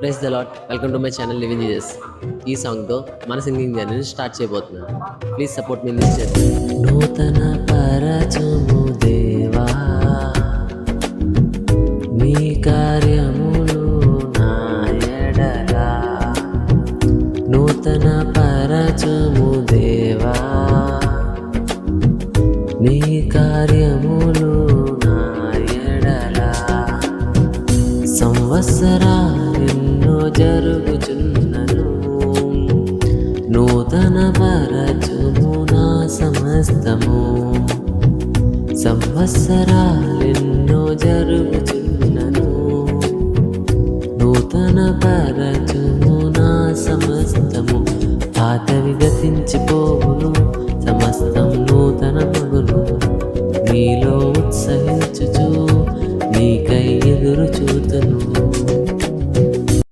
Praise the Lord. Welcome to my channel living Jesus. ఈ సాంగ్తో మన సింగింగ్ జర్నీని స్టార్ట్ చేయబోతున్నాను. Please support me this journey. నూతన పరచుము దేవా, నీ కార్యములు నా ఎడల. నూతన పరచుము దేవా, నీ కార్యములు నా ఎడల. సంవత్సరాలెన్నో జరుగుచున్నను, నూతన పరచుము నా సమస్తము. సంవత్సరాలెన్నో జరుగుచున్నను, నూతన పరచు